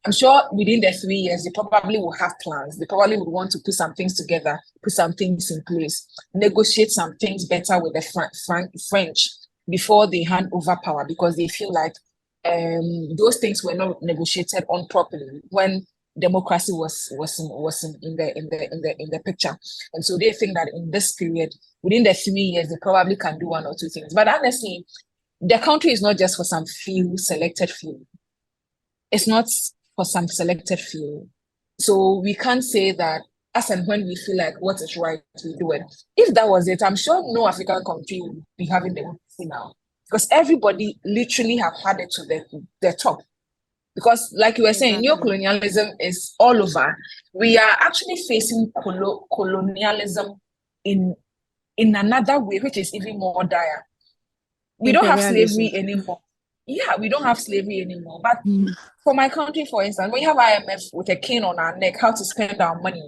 I'm sure within the 3 years, they probably will have plans. They probably would want to put some things together, put some things in place, negotiate some things better with the French before they hand over power, because they feel like those things were not negotiated on properly when democracy was in the picture. And so they think that in this period, within the 3 years, they probably can do one or two things. But honestly, the country is not just for some few selected few. It's not for some selected few. So we can't say that as and when we feel like what is right, we do it. If that was it, I'm sure no African country would be having democracy now, because everybody literally have had it to the top. Because like you were saying, neocolonialism is all over. We are actually facing colonialism in another way, which is even more dire. We don't have slavery anymore. Yeah, we don't have slavery anymore. But for my country, for instance, we have IMF with a cane on our neck, how to spend our money.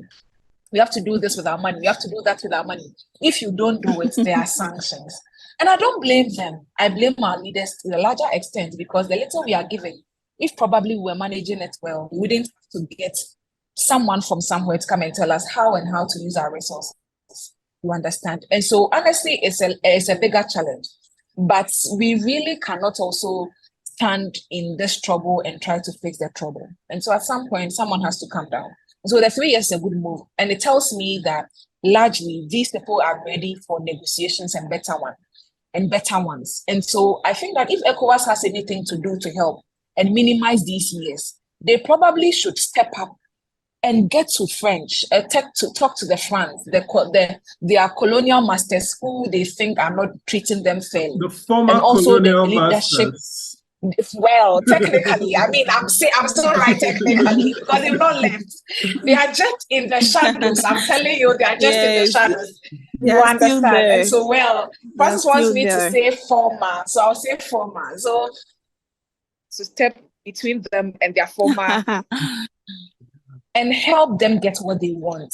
We have to do this with our money. We have to do that with our money. If you don't do it, there are sanctions. And I don't blame them. I blame our leaders to a larger extent, because the little we are giving, if probably we were managing it well, we wouldn't have to get someone from somewhere to come and tell us how to use our resources. You understand? And so honestly, it's a bigger challenge. But we really cannot also stand in this trouble and try to fix the trouble. And so at some point, someone has to come down. So the 3 years is a good move. And it tells me that largely these people are ready for negotiations and better ones. And so I think that if ECOWAS has anything to do to help and minimize these years, they probably should step up and get to French, talk to the France, their colonial masters who they think are not treating them fairly. The former and also colonial the leadership. masters. Well, technically, I mean, I'm still right technically, because they've not left. They are just in the shadows. I'm telling you, they are just in the shadows. You understand? And so, Francis wants me to say former, so I'll say former. So to step between them and their former and help them get what they want.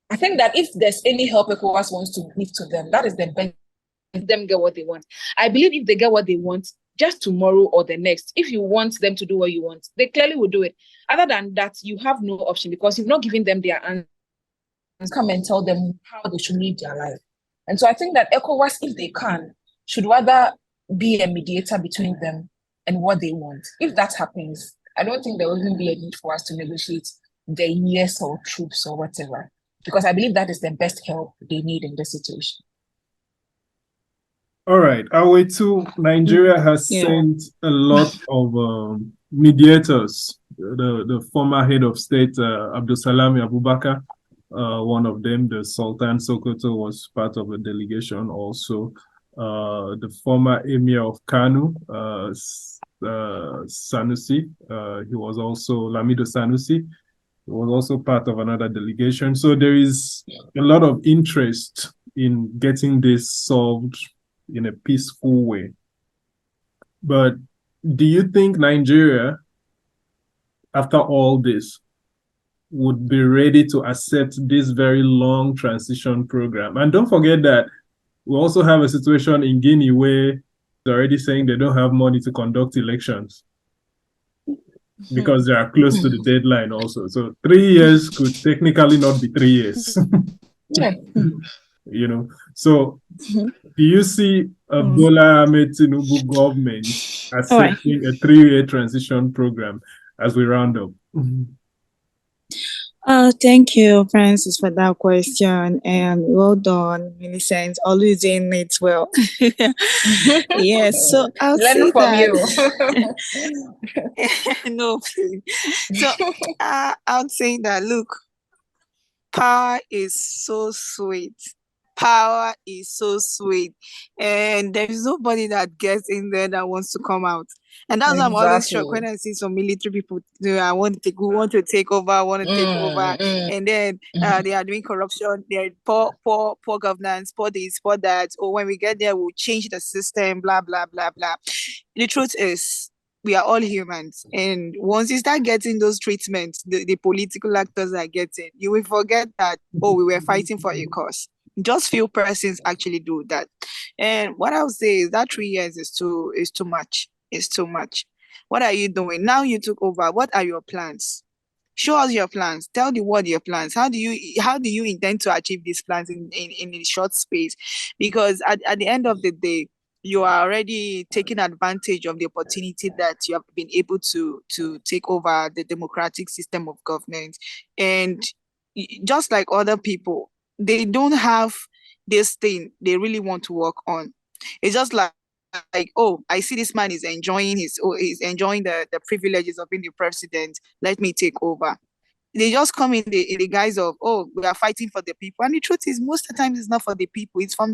I think that if there's any help ECOWAS wants to give to them, that is the best. Them get what they want. I believe if they get what they want, just tomorrow or the next, if you want them to do what you want, they clearly will do it. Other than that, you have no option, because you've not given them their answers. Come and tell them how they should live their life. And so I think that ECOWAS, if they can, should rather be a mediator between them and what they want. If that happens, I don't think there will even be a need for us to negotiate the years or troops or whatever. because I believe that is the best help they need in this situation. All right, Awetu, Nigeria has sent a lot of mediators. The former head of state, Abdulsalami Abubakar, one of them, the Sultan Sokoto, was part of the delegation also. The former Emir of Kanu, Sanusi, he was also Lamido Sanusi, he was also part of another delegation. So there is a lot of interest in getting this solved in a peaceful way. But do you think Nigeria, after all this, would be ready to accept this very long transition program? And don't forget that we also have a situation in Guinea where they're already saying they don't have money to conduct elections because they are close to the deadline also. So 3 years could technically not be 3 years. You know, so do you see a Bola Ahmed Tinubu government accepting a 3-year transition program as we round up? Thank you, Francis, for that question, and well done, Millicent. Always doing it well. Yes, so I'll Learn say from that. you. No, please. So I'll say that. Look, power is so sweet. Power is so sweet, and there is nobody that gets in there that wants to come out. And that's why I'm always shocked when I see some military people we want to take over, and then they are doing corruption, they're poor governance, poor this, poor that, or when we get there, we'll change the system, blah, blah, blah, blah. The truth is, we are all humans, and once you start getting those treatments, the political actors are getting, you will forget that, we were fighting for a cause. Just few persons actually do that. And what I would say is that 3 years is too much. It's too much. What are you doing? Now you took over. What are your plans? Show us your plans. Tell the world your plans. How do you intend to achieve these plans in a short space? Because at the end of the day, you are already taking advantage of the opportunity that you have been able to take over the democratic system of government. And just like other people, they don't have this thing they really want to work on. It's just like, I see this man is enjoying the privileges of being the president. Let me take over. They just come in the guise of, we are fighting for the people. And the truth is, most of the time, it's not for the people. It's for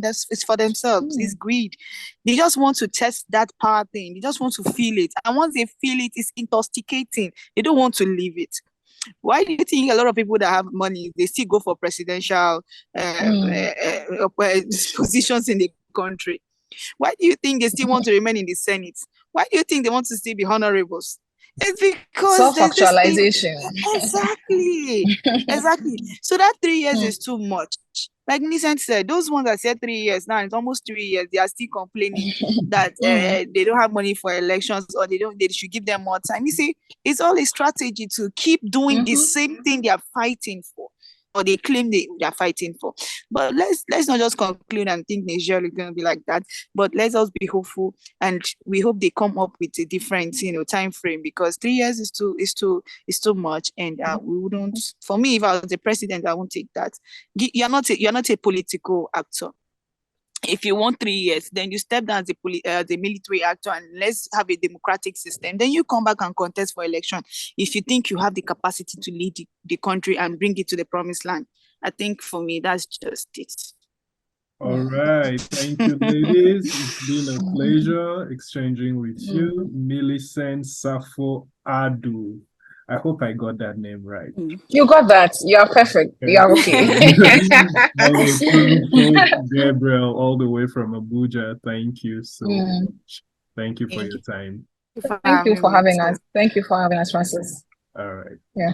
themselves. It's greed. They just want to test that power thing. They just want to feel it. And once they feel it, it's intoxicating. They don't want to leave it. Why do you think a lot of people that have money, they still go for presidential positions in the country? Why do you think they still want to remain in the Senate? Why do you think they want to still be honorables? It's because self-actualization. Exactly. So that 3 years is too much. Like Millicent said, those ones that said 3 years, now it's almost 3 years, they are still complaining that they don't have money for elections, or they should give them more time. You see, it's all a strategy to keep doing the same thing they are fighting for, or they claim they are fighting for. But let's not just conclude and think Niger is going to be like that. But let's also be hopeful, and we hope they come up with a different, time frame, because 3 years is too much. And we wouldn't. For me, if I was the president, I won't take that. You're not a political actor. If you want 3 years, then you step down as a military actor, and let's have a democratic system. Then you come back and contest for election if you think you have the capacity to lead the country and bring it to the promised land. I think for me, that's just it. All right. Thank you, ladies. It's been a pleasure exchanging with you. Millicent Safo-Adu. I hope I got that name right. You got that. You are perfect. You are okay. Awetu Gabriel, all the way from Abuja. Thank you so much. Thank you for your time. Thank you for having us. Thank you for having us, Francis. All right. Yeah.